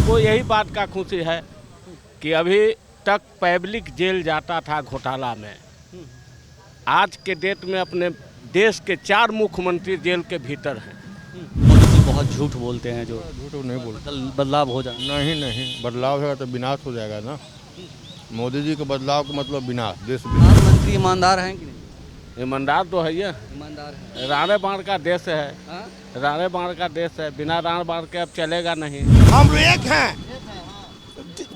हमको यही बात का खुशी है कि अभी तक पब्लिक जेल जाता था घोटाला में, आज के डेट में अपने देश के 4 मुख्यमंत्री जेल के भीतर हैं। मोदी बहुत झूठ बोलते हैं, जो झूठ नहीं बोलते। बदलाव हो जाए। नहीं, बदलाव है तो विनाश हो जाएगा ना। मोदी जी के बदलाव का मतलब विनाश, देश प्रधानमंत्री ईमानदार हैं कि नहीं? ईमानदार तो है ही, ईमानदार है। राणे बाण का देश है, हाँ? राणे बाण का देश है, बिना राण बाण के अब चलेगा नहीं। हम लोग एक हैं,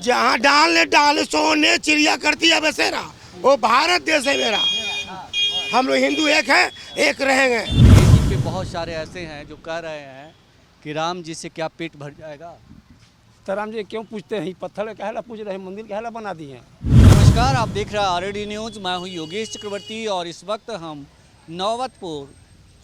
जहाँ डाले सोने चिड़िया करती है बसेरा, वो भारत देश है मेरा। हम लोग हिंदू एक हैं, एक रहेंगे। बीजेपी पे बहुत सारे ऐसे हैं जो कह रहे हैं कि राम जी से क्या पेट भर जाएगा। तो राम जी क्यों पूछते हैं? पत्थर कहला पूछ रहे हैं, मंदिर कहला बना दिए हैं। नमस्कार, आप देख रहे हैं आरडी न्यूज़। मैं हूं योगेश चक्रवर्ती और इस वक्त हम नौबतपुर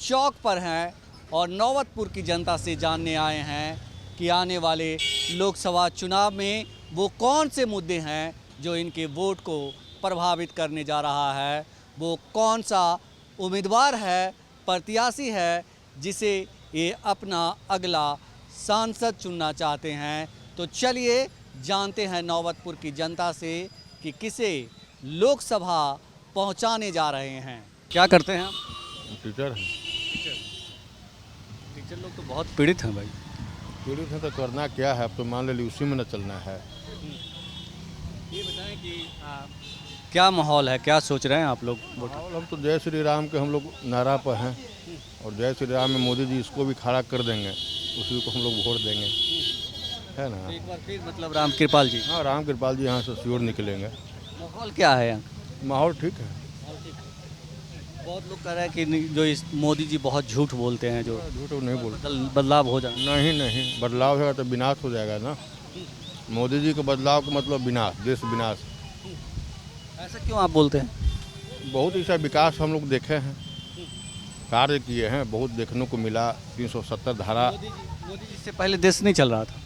चौक पर हैं और नौबतपुर की जनता से जानने आए हैं कि आने वाले लोकसभा चुनाव में वो कौन से मुद्दे हैं जो इनके वोट को प्रभावित करने जा रहा है, वो कौन सा उम्मीदवार है, प्रत्याशी है जिसे ये अपना अगला सांसद चुनना चाहते हैं। तो चलिए जानते हैं नौबतपुर की जनता से कि किसे लोकसभा पहुंचाने जा रहे हैं। क्या करते हैं आप? टीचर है। टीचर लोग तो बहुत पीड़ित हैं भाई। पीड़ित है तो करना क्या है, अब तो मान ली उसी में न चलना है। ये बताएं कि क्या माहौल है, क्या सोच रहे हैं आप लोग? माहौल हम तो जय श्री राम के हम लोग नारा पर हैं और जय श्री राम में मोदी जी इसको भी खड़ा कर देंगे, उसी को हम लोग वोट देंगे, है ना। एक बार फिर मतलब राम कृपाल जी। हाँ, राम कृपाल जी यहाँ से श्योर निकलेंगे। माहौल क्या है यहाँ? माहौल ठीक है। बहुत लोग कह रहे हैं कि जो इस मोदी जी बहुत झूठ बोलते हैं, जो झूठ नहीं बोलते। बदलाव हो जाए। नहीं, बदलाव है तो विनाश हो जाएगा ना। मोदी जी के बदलाव का मतलब विनाश, देश विनाश। ऐसा क्यों आप बोलते हैं? बहुत ऐसा विकास हम लोग देखे हैं, कार्य किए हैं, बहुत देखने को मिला। 370 धारा मोदी जी से पहले देश नहीं चल रहा था।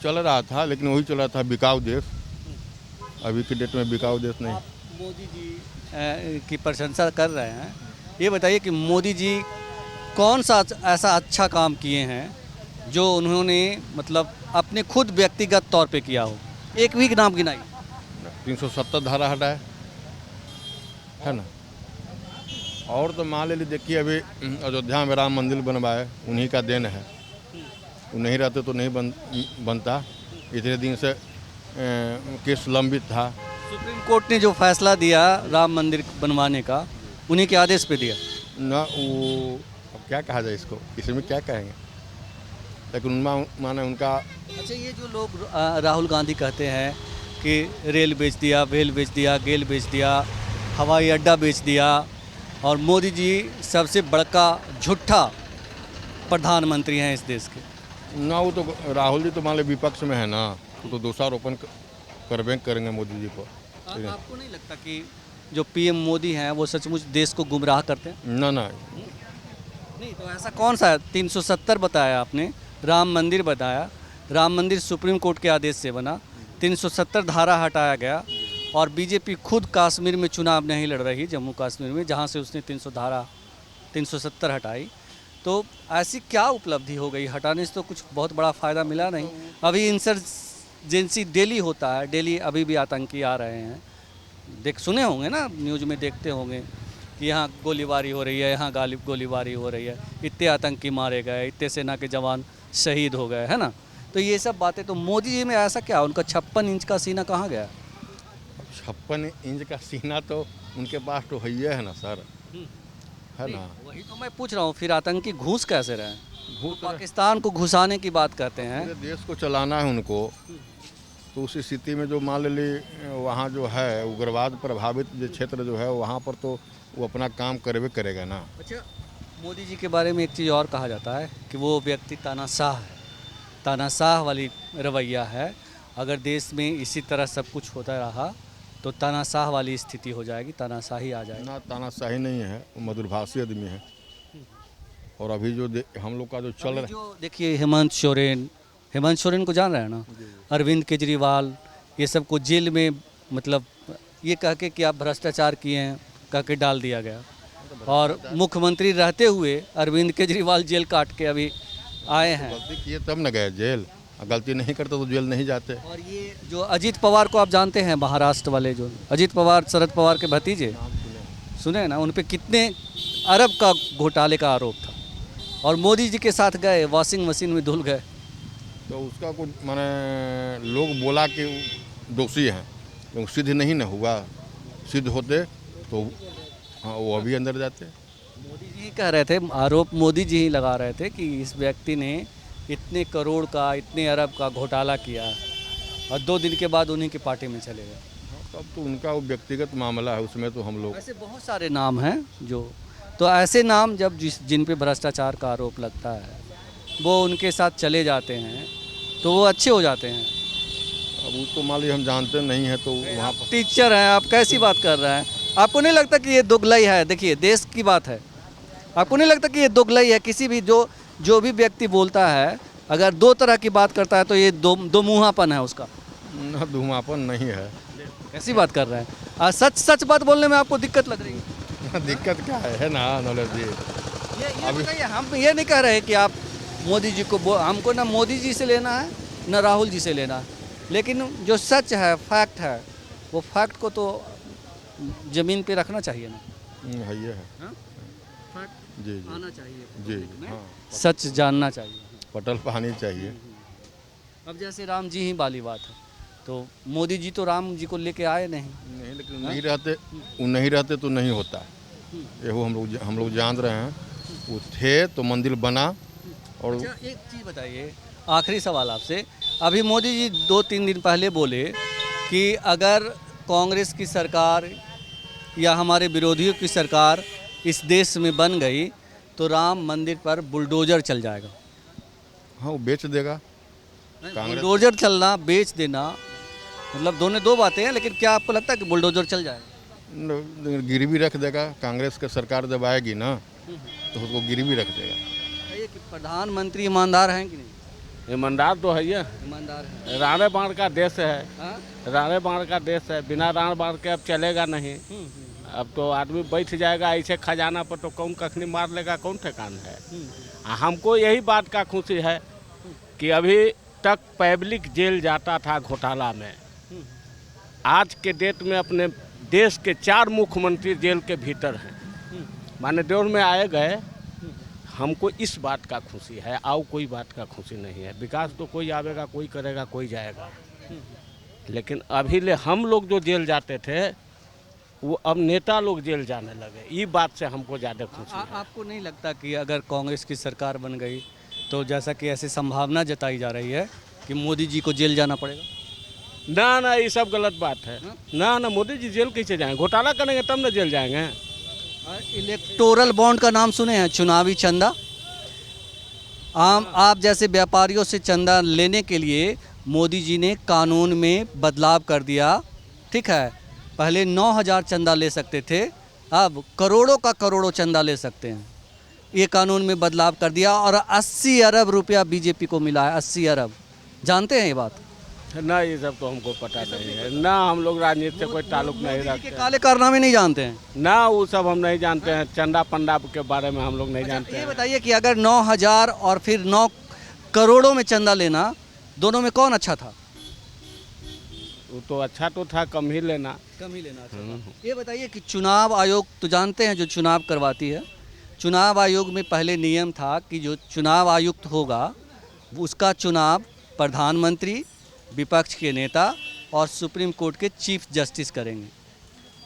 चल रहा था, लेकिन वही चल रहा था बिकाऊ देश। अभी के डेट में बिकाऊ देश नहीं। आप मोदी जी की प्रशंसा कर रहे हैं, ये बताइए कि मोदी जी कौन सा ऐसा अच्छा काम किए हैं जो उन्होंने मतलब अपने खुद व्यक्तिगत तौर पे किया हो? एक भी नाम गिनाई। 370 धारा हटाए, है ना। और तो मान लीजिए, देखिए अभी अयोध्या में राम मंदिर बनवाए, उन्हीं का देन है। वो नहीं रहते तो नहीं बनता। इतने दिन से केस लंबित था। सुप्रीम कोर्ट ने जो फैसला दिया राम मंदिर बनवाने का, उन्हीं के आदेश पे दिया ना। वो अब क्या कहा जाए इसको, इसमें क्या कहेंगे, लेकिन उनका माने उनका। अच्छा, ये जो लोग राहुल गांधी कहते हैं कि रेल बेच दिया, वेल बेच दिया, गेल बेच दिया, हवाई अड्डा बेच दिया और मोदी जी सबसे बड़का झूठा प्रधानमंत्री हैं इस देश के। ना, वो तो राहुल जी तो मान लो विपक्ष में है ना, तो दोषारोपण करबे करेंगे मोदी जी को। आपको नहीं लगता कि जो पीएम मोदी हैं वो सचमुच देश को गुमराह करते हैं? ना नहीं, तो ऐसा कौन सा है? 370 बताया आपने, राम मंदिर बताया, राम मंदिर सुप्रीम कोर्ट के आदेश से बना, 370 धारा हटाया गया और बीजेपी खुद कश्मीर में चुनाव नहीं लड़ रही, जम्मू कश्मीर में, जहाँ से उसने 370 हटाई। तो ऐसी क्या उपलब्धि हो गई? हटाने से तो कुछ बहुत बड़ा फ़ायदा मिला नहीं। अभी इंसर्जेंसी डेली होता है, डेली अभी भी आतंकी आ रहे हैं। सुने होंगे ना, न्यूज़ में देखते होंगे कि यहाँ गोलीबारी हो रही है, यहाँ गोलीबारी हो रही है, इतने आतंकी मारे गए, इतने सेना के जवान शहीद हो गए, है ना। तो ये सब बातें, तो मोदी जी में ऐसा क्या? उनका 56 इंच का सीना कहाँ गया? 56 इंच का सीना तो उनके पास तो है ना सर, है ना। वही तो मैं पूछ रहा हूँ, फिर आतंकी घूस कैसे रहे? पाकिस्तान को घुसाने की बात करते हैं। पूरे देश को चलाना है उनको, तो उस स्थिति में जो मान ली वहाँ जो है उग्रवाद प्रभावित जो क्षेत्र जो है, वहाँ पर तो वो अपना काम करबे करेगा ना। अच्छा, मोदी जी के बारे में एक चीज़ और कहा जाता है कि वो व्यक्ति तानाशाह है, तानाशाह वाली रवैया है। अगर देश में इसी तरह सब कुछ होता रहा तो तानाशाह वाली स्थिति हो जाएगी, तानाशाही आ जाएगी। ना, तानाशाही नहीं है, वो मधुरभाषी आदमी है। और अभी जो हम लोग का जो चल रहा है, जो देखिए हेमंत सोरेन को जान रहे हैं ना, अरविंद केजरीवाल, ये सब को जेल में मतलब ये कह के कि आप भ्रष्टाचार किए हैं कह के डाल दिया गया। और मुख्यमंत्री रहते हुए अरविंद केजरीवाल जेल काट के अभी आए हैं। गलती किए तब न गए जेल। गलती नहीं करते तो जेल नहीं जाते। और ये जो अजीत पवार को आप जानते हैं, महाराष्ट्र वाले जो अजीत पवार, शरद पवार के भतीजे, सुने हैं ना, उन पे कितने अरब का घोटाले का आरोप था और मोदी जी के साथ गए, वॉशिंग मशीन में धुल गए। तो उसका कुछ माने लोग बोला कि दोषी हैं, क्योंकि सिद्ध नहीं न हुआ। सिद्ध होते तो हाँ वो अभी अंदर जाते। मोदी जी ही कह रहे थे, आरोप मोदी जी ही लगा रहे थे कि इस व्यक्ति ने इतने करोड़ का, इतने अरब का घोटाला किया और 2 दिन के बाद उन्हीं की पार्टी में चले गए। तब तो उनका वो व्यक्तिगत मामला है, उसमें तो हम लोग ऐसे बहुत सारे नाम हैं जो, तो ऐसे नाम जब जिन पे भ्रष्टाचार का आरोप लगता है वो उनके साथ चले जाते हैं तो वो अच्छे हो जाते हैं। अब उसको मान लीजिए हम जानते नहीं हैं तो वहाँ पर टीचर हैं, आप कैसी बात कर रहे हैं? आपको नहीं लगता कि ये दोगलाई है? देखिए देश की बात है, आपको नहीं लगता कि ये दोगलाई है? किसी भी जो भी व्यक्ति बोलता है, अगर 2 तरह की बात करता है तो ये दो मुँहापन है उसका। न धुआंपन नहीं है। कैसी बात कर रहे हैं? सच बात बोलने में आपको दिक्कत लग रही है? दिक्कत क्या है ना नॉलेज जी। ये बताइए, हम ये नहीं कह रहे कि आप मोदी जी को, हमको ना मोदी जी से लेना है ना राहुल जी से लेना है, लेकिन जो सच है, फैक्ट है, वो फैक्ट को तो ज़मीन पे रखना चाहिए ना। है ये है। हाँ? जी जी आना चाहिए जी हाँ, सच जानना चाहिए। पटल पानी चाहिए। अब जैसे राम जी ही वाली बात है, तो मोदी जी तो राम जी को लेके आए नहीं। लेकिन नहीं रहते, वो नहीं रहते तो नहीं होता। ये वो हम लोग जान रहे हैं, वो थे तो मंदिर बना। और अच्छा, एक चीज़ बताइए, आखिरी सवाल आपसे। अभी मोदी जी 2-3 दिन पहले बोले कि अगर कांग्रेस की सरकार या हमारे विरोधियों की सरकार इस देश में बन गई तो राम मंदिर पर बुलडोजर चल जाएगा। हाँ वो बेच देगा। बुलडोजर चलना, बेच देना, मतलब दोनों 2 बातें हैं, लेकिन क्या आपको लगता है कि बुलडोजर चल जाएगा? गिरवी रख देगा। कांग्रेस की सरकार जब आएगी ना तो उसको गिरवी रख देगा। ये कि प्रधानमंत्री ईमानदार हैं कि नहीं? ईमानदार तो है ही। ईमानदार है। राणे बाण का देश है, हाँ? राणे बाण का देश है। बिना राण बाण के अब चलेगा नहीं। अब तो आदमी बैठ जाएगा ऐसे खजाना पर, तो कौन कखनी मार लेगा, कौन ठिकान है। हमको यही बात का खुशी है कि अभी तक पब्लिक जेल जाता था घोटाला में, आज के डेट में अपने देश के 4 मुख्यमंत्री जेल के भीतर हैं। माने देश में आए गए। हमको इस बात का खुशी है, आओ कोई बात का खुशी नहीं है। विकास तो कोई आवेगा, कोई करेगा, कोई जाएगा, लेकिन अभी ले हम लोग जो जेल जाते थे वो अब नेता लोग जेल जाने लगे। ये बात से हमको ज़्यादा खुशी है। आपको नहीं लगता कि अगर कांग्रेस की सरकार बन गई तो जैसा कि ऐसी संभावना जताई जा रही है कि मोदी जी को जेल जाना पड़ेगा? ना ये सब गलत बात है। ना मोदी जी जेल कैसे जाएंगे? घोटाला करेंगे तब ना जेल जाएंगे। इलेक्टोरल बॉन्ड का नाम सुने हैं? चुनावी चंदा। आप जैसे व्यापारियों से चंदा लेने के लिए मोदी जी ने कानून में बदलाव कर दिया। ठीक है, पहले 9,000 चंदा ले सकते थे, अब करोड़ों का करोड़ों चंदा ले सकते हैं। ये कानून में बदलाव कर दिया और 80 अरब रुपया बीजेपी को मिला है। 80 अरब, जानते हैं ये बात? ना ये सब तो हमको पता नहीं है। ना हम लोग राजनीति से कोई ताल्लुक नहीं रखते। काले कारनामे नहीं जानते हैं? ना वो सब हम नहीं जानते हैं। चंदा पंडा के बारे में हम लोग नहीं जानते ये हैं। बताइए कि अगर 9,000 और फिर 9 करोड़ों में चंदा लेना, दोनों में कौन अच्छा था? वो तो अच्छा तो था, कम ही लेना। कम ही लेना अच्छा था। ये बताइए कि चुनाव आयोग तो जानते हैं जो चुनाव करवाती है, चुनाव आयोग में पहले नियम था कि जो चुनाव आयुक्त होगा उसका चुनाव प्रधानमंत्री, विपक्ष के नेता और सुप्रीम कोर्ट के चीफ जस्टिस करेंगे।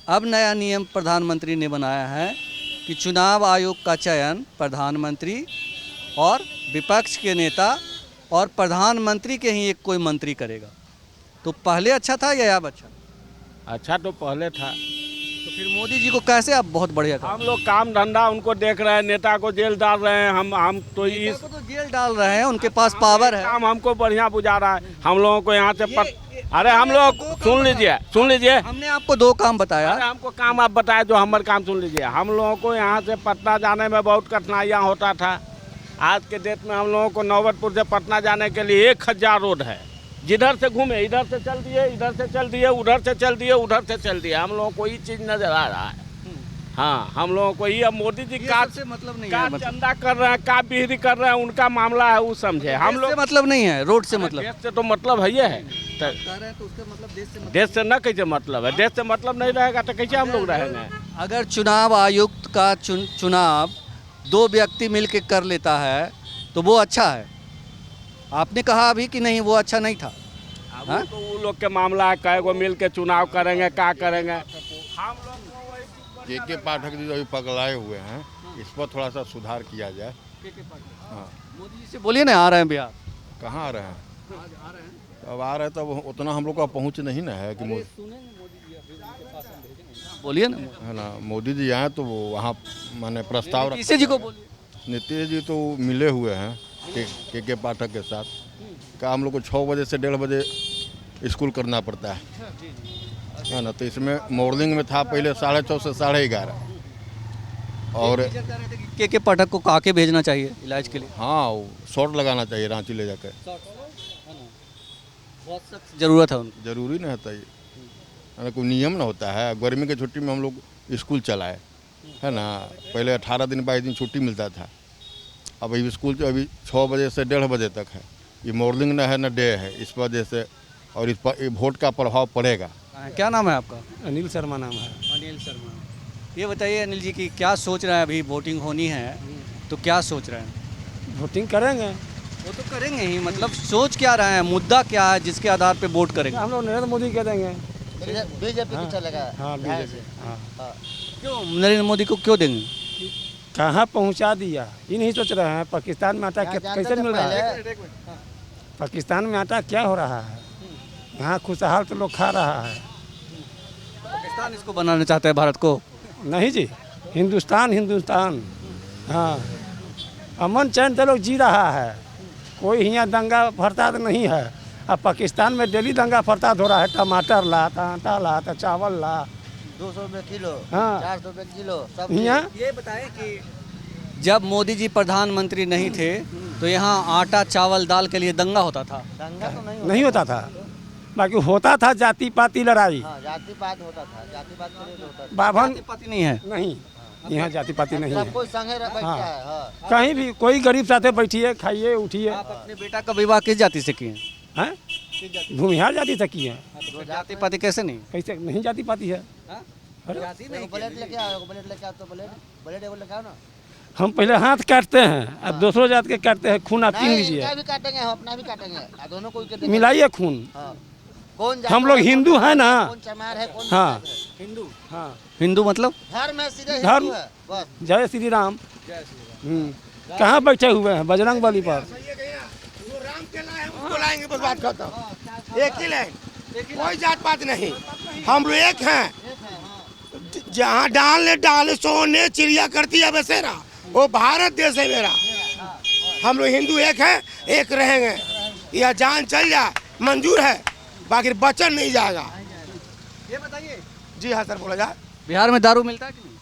अब नया नियम प्रधानमंत्री ने बनाया है कि चुनाव आयोग का चयन प्रधानमंत्री और विपक्ष के नेता और प्रधानमंत्री के ही एक कोई मंत्री करेगा। तो पहले अच्छा था या अब अच्छा? अच्छा तो पहले था। तो फिर मोदी जी को कैसे आप बहुत बढ़िया था? हम लोग काम धंधा उनको देख रहे हैं, नेता को जेल डाल रहे हैं। हम तो इस तो जेल डाल रहे हैं, उनके पास पावर है। काम हमको बढ़िया बुझा रहा है। हम लोगों को यहाँ से अरे हम लोग सुन लीजिए हमने आपको 2 काम बताया। अरे हमको काम आप बताए, जो हमारे काम सुन लीजिए। हम लोगों को यहाँ से पटना जाने में बहुत कठिनाइयाँ होता था। आज के डेट में हम लोगों को नौबतपुर से पटना जाने के लिए 1000 रोड है। जिधर से घूमे, इधर से चल दिए, इधर से चल दिए, उधर से चल दिए, उधर से चल दिए। हम लोगों को ये चीज़ नज़र आ रहा है। हाँ, हम लोगों को ये मोदी जी ये का सबसे मतलब नहीं का है, मतलब चंदा कर रहे हैं, का बिहरी कर रहे हैं, उनका मामला है, वो समझे। हम देश लोग से मतलब नहीं है, रोड से मतलब देश से तो मतलब है, ये है तो कह रहे हैं, तो उसका मतलब देश से मतलब। देश से न कैसे मतलब है, देश से मतलब नहीं रहेगा तो कैसे हम लोग रहेंगे। अगर चुनाव आयुक्त का चुनाव दो व्यक्ति मिलकर कर लेता है तो वो अच्छा है। आपने कहा अभी कि नहीं, वो अच्छा नहीं था। अब वो तो वो लोग के मामला है, कई गो मिल के चुनाव करेंगे, क्या करेंगे। हम लोग को वही चीज़ के पाठक जी अभी पगलाए हुए हैं, इस पर थोड़ा सा सुधार किया जाए। हाँ, मोदी जी से बोलिए ना, आ रहे हैं बिहार। कहाँ आ रहे हैं? अब आ रहे हैं तब उतना हम लोग का पहुँच नहीं ना है कि बोलिए ना, है ना, मोदी जी आए तो वो वहाँ माने प्रस्ताव रख। नीतीश जी को बोलिए। नीतीश जी तो मिले हुए हैं के पाठक के साथ। का हम लोग को 6 बजे से 1:30 बजे स्कूल करना पड़ता है ना, तो इसमें मॉर्निंग में था पहले 6:30 से 11:30 और के पाठक को काके भेजना चाहिए इलाज के लिए। हाँ, वो शॉट लगाना चाहिए रांची ले जाकर। बहुत सख्त जरूरत है उनको। जरूरी नहीं होता ये, है ना, कोई नियम ना होता है। गर्मी की छुट्टी में हम लोग स्कूल चलाए, है ना, पहले 18 दिन 22 दिन छुट्टी मिलता था। अब अभी स्कूल तो अभी 6 बजे से 1:30 बजे तक है। ये मॉर्निंग ना है ना डे है, इस वजह से और इस पर वोट का प्रभाव पड़ेगा। क्या नाम है आपका? अनिल शर्मा नाम है। अनिल शर्मा। ये बताइए अनिल जी की क्या सोच रहे हैं, अभी वोटिंग होनी है तो क्या सोच रहे हैं? वोटिंग करेंगे, वो तो करेंगे ही, मतलब सोच क्या रहे हैं, मुद्दा क्या है जिसके आधार पे वोट करेंगे? हम लोग नरेंद्र मोदी कह देंगे। बीजेपी को चलेगा। हाँ, बीजेपी। हाँ, क्यों नरेंद्र मोदी को क्यों देंगे? कहाँ पहुँचा दिया ये नहीं सोच रहे हैं। पाकिस्तान में आटा कैसे मिल रहा है? पाकिस्तान में आटा क्या हो रहा है? यहाँ खुशहाल तो लोग खा रहा है। पाकिस्तान इसको बनाना चाहते हैं भारत को? नहीं जी, हिंदुस्तान हिंदुस्तान। हाँ, अमन चैन तो लोग जी रहा है, कोई यहाँ दंगा फसाद नहीं है। अब पाकिस्तान में डेली दंगा फसाद हो रहा है। टमाटर ला, आटा ला, चावल ला, 200 रुपये किलो, हाँ। 400 रुपये किलो सब। यहाँ ये बताएं कि जब मोदी जी प्रधानमंत्री नहीं थे तो यहाँ आटा चावल दाल के लिए दंगा होता था। दंगा तो नहीं होता था, बाकी होता था जाति पाति लड़ाई। हाँ, जाति पात होता था, जाति पात के लिए होता था। बाभन पाती नहीं है। नहीं, यहाँ जाति पाति नहीं है। सब कोई संगे बैठता हाँ। है। हाँ। कहीं भी कोई गरीब साथे बैठिए, खाइए, उठिए। आप अपने बेटा का विवाह किस जाति से किए? हैं? भूमिहार जाति से किए। तो जाति पाति कैसे नहीं? कैसे नहीं जाति पाति है? अरे एगो ब्लेड लेके आओ, एगो ब्लेड लेके आओ, तो ब्लेड एगो लेके आओ ना। हम पहले हाथ काटते हैं, अब दूसरों जात के काटते हैं। खून आप पी नहीं, लीजिए, इनका भी काटेंगे, हम अपना भी काटेंगे, दोनों को के देंगे। मिलाइए खून। हाँ। कौन जाति हम लोग है, हिंदू कौन- हैं ना। कौन चमार है, कौन हाँ। जात है। हिंदू। हाँ, हिंदू मतलब धर्म है, सीधे धर्म। हिंदू है बस। जय श्री राम। कहाँ बैठे हुए हैं? बजरंग बली पर। जो राम के लाए हैं उसको लाएंगे, बस बात खत्म। एक ही लाइन, कोई जात पात नहीं, हम लोग एक हैं। जहाँ डाले सोने चिड़िया करती है बसेरा, वो भारत देश है मेरा। हम लोग हिंदू एक हैं, एक रहेंगे। यह जान चल जाए मंजूर है, बाकी बचन नहीं जाएगा। ये बताइए, जी हाँ सर, बोला जाए। बिहार में दारू मिलता है कि नहीं?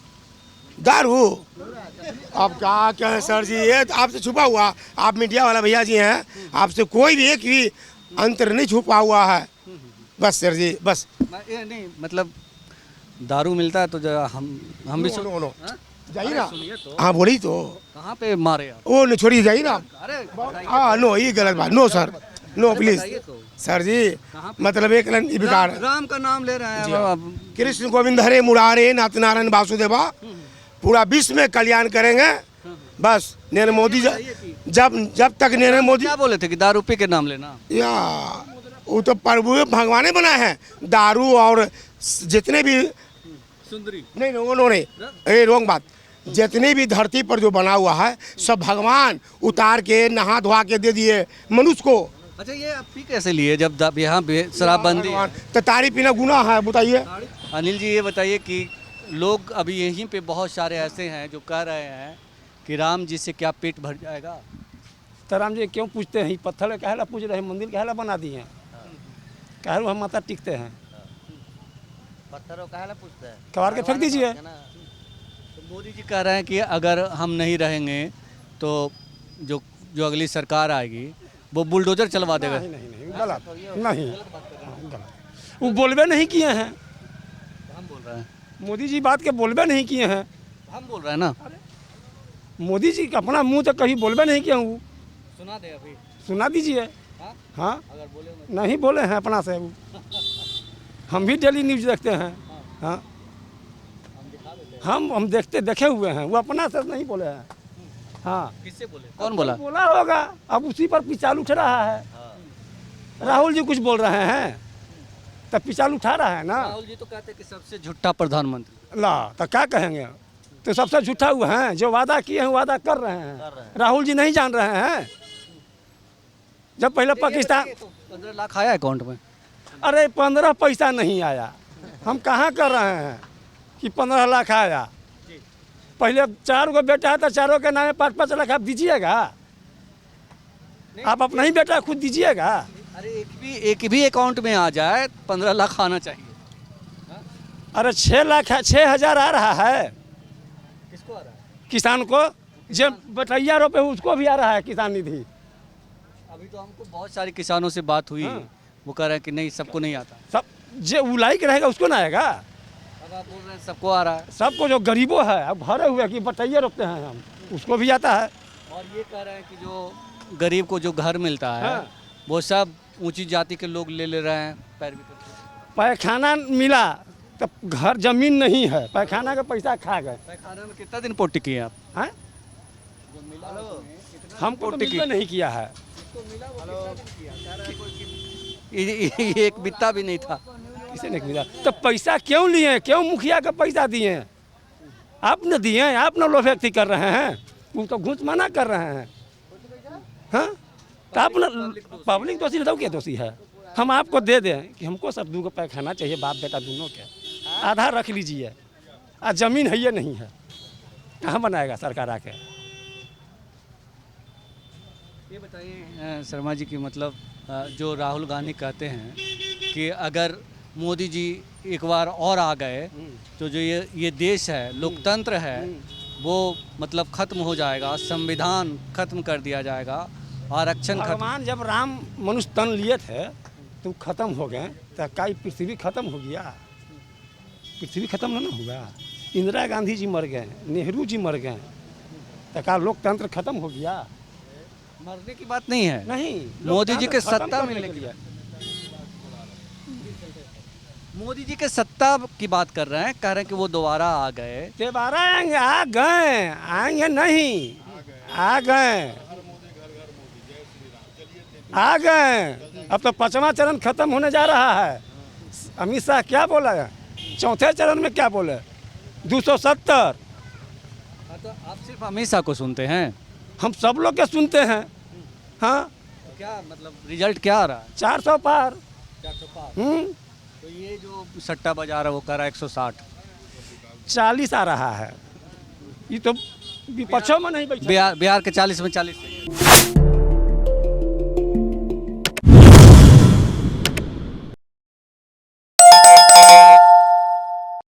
दारू अब क्या कहें सर जी, ये तो आपसे छुपा हुआ। आप मीडिया वाला भैया जी हैं, आपसे कोई भी एक भी अंतर नहीं छुपा हुआ है। बस सर जी, बस। ये नहीं, मतलब दारू मिलता है तो जरा हम भी नो, नो। हाँ? जाइए ना। सुनिए तो। हाँ बोली तो, कहाँ पे मारे आप? वो नहीं छोड़िए, जाइए ना। अरे हाँ नो, ये गलत बात। नो सर, नो प्लीज बताइए तो। सर जी, मतलब एक लाइन विकार। राम का नाम ले रहे जी हैं हाँ। अब। कृष्ण गोविंद हरे मुरारे नाथ नारायण वासुदेवा, पूरा विश्व में कल्याण करेंगे। बस नरेंद्र मोदी जब तक नरेंद्र मोदी क्या बोले थे कि दारू पी के नाम लेना? या वो तो प्रभु भगवान बनाए हैं। दारू और जितने भी सुंदरी नहीं नहीं, ये रॉन्ग बात। जितने भी धरती पर जो बना हुआ है सब भगवान उतार के नहा धोआ के दे दिए मनुष्य को। अच्छा, ये आप पी कैसे लिए जब यहाँ शराबबंदी है? तो तारी पीना गुनाह है, बताइए। अनिल जी ये बताइए कि लोग अभी यहीं पे बहुत सारे ऐसे हैं जो कह रहे हैं कि राम जी से क्या पेट भर जाएगा? तो राम जी क्यों पूछते हैं? पत्थर कहला पूछ रहे हैं, मंदिर कहला बना दिए हैं। कहलो हम माता टिकते हैं, पत्थरों का है पूछते हैं, कबाड़ के फेंक दीजिए। है ना। तो मोदी जी कह रहे हैं कि अगर हम नहीं रहेंगे तो जो अगली सरकार आएगी वो बुलडोजर चलवा देगा। नहीं नहीं नहीं, गलत नहीं, गलत। वो बोलबे नहीं किए हैं। हम बोल रहे हैं मोदी जी बात के बोलबे नहीं किए हैं। हम बोल रहे हैं ना, मोदी जी अपना मुंह तो कहीं बोलबे नहीं किए हूँ। सुना दे अभी। सुना दीजिए। हाँ? हाँ अगर बोले नहीं बोले हैं अपना से वो। हम भी डेली न्यूज देखते हैं। हाँ हम देखे हुए हैं, वो अपना से नहीं बोले हैं। हाँ किससे बोले, कौन बोला? बोला होगा, अब उसी पर पिचाल उठ रहा है। राहुल जी कुछ बोल रहे हैं तब पिचाल उठा रहा है ना। राहुल जी तो कहते हैं कि सबसे झूठा प्रधानमंत्री। ला तो क्या कहेंगे, तो सबसे झूठा हुआ है। जो वादा किए हैं वादा कर रहे हैं। राहुल जी नहीं जान रहे हैं। जब पहले पाकिस्तान 15 लाख आया अकाउंट में। अरे 15 पैसा नहीं आया। हम कहाँ कर रहे हैं कि 15 लाख आया। पहले 4 गो बेटा है तो चारों के नाम 5-5 लाख आप दीजिएगा। आप अपना ही बेटा खुद दीजिएगा। अरे एक भी अकाउंट में आ जाए 15 लाख आना चाहिए। अरे 6 लाख है, 6,000 आ रहा है। किसको आ रहा है? किसान को, जब बटैया रोपे उसको भी आ रहा है किसान निधि। अभी तो हमको बहुत सारे किसानों से बात हुई, वो कह रहे हैं कि नहीं सबको नहीं आता। सब जो उलाई के रहेगा उसको ना आएगा। अब आप बोल रहे हैं सबको आ रहा है। सबको जो गरीबों है, अब भरे हुए कि बटैया रोपते हैं हम, उसको भी आता है। और ये कह रहे हैं कि जो गरीब को जो घर मिलता है वो सब ऊंची जाति के लोग ले रहे हैं पैरवी करके। पैखाना मिला तब घर जमीन नहीं है, पैखाना का पैसा खा गए। पैखाना में कितना दिन पोटी किए आप? हैं? हमको तो मिलबे नहीं किया है। एक बित्ता भी नहीं था। किसी ने मिला तो पैसा क्यों लिए, क्यों मुखिया का पैसा दिए? आप न दिए, आप न लो व्यक्ति कर रहे हैं, वो तो घूस मना कर रहे हैं। हाँ तो आप न पब्लिक दोषी नहीं तो क्या दोषी है? हम आपको दे दें कि हमको सब 2 पैखाना चाहिए, बाप बेटा दोनों के, आधा रख लीजिए। आज जमीन है ये नहीं है, कहाँ बनाएगा सरकार आके? ये बताइए शर्मा जी की मतलब जो राहुल गांधी कहते हैं कि अगर मोदी जी एक बार और आ गए तो जो ये देश है, लोकतंत्र है, वो मतलब खत्म हो जाएगा, संविधान खत्म कर दिया जाएगा, आरक्षण खत्म। भगवान जब राम मनुष्य तन लिए थे तो खत्म हो गए, तो कई पृथ्वी खत्म हो गया? पृथ्वी खत्म ना हुआ। इंदिरा गांधी जी मर गए, नेहरू जी मर गए, तो क्या लोकतंत्र खत्म हो गया? मरने की बात नहीं है। नहीं, मोदी जी के लोकतंत्र खत्म सत्ता करने मिलने के की लिए। मोदी जी के सत्ता की बात कर रहे हैं, कह रहे हैं कि वो दोबारा आ गए। दोबारा आएंगे, आ गए, आएंगे नहीं, आ गए, आ गए। अब तो 5वां चरण खत्म होने जा रहा है। अमित शाह क्या बोला है? 4थे चरण में क्या बोले? 270। तो आप सिर्फ अमित शाह को सुनते हैं? हम सब लोग के सुनते हैं। हाँ तो क्या मतलब रिजल्ट क्या आ रहा है? 400 पार। 400 पार। तो ये जो सट्टा बाजार है वो कर रहा है 160। 40 आ रहा है। ये तो विपक्षों में नहीं बैठा। बिहार के 40 में 40।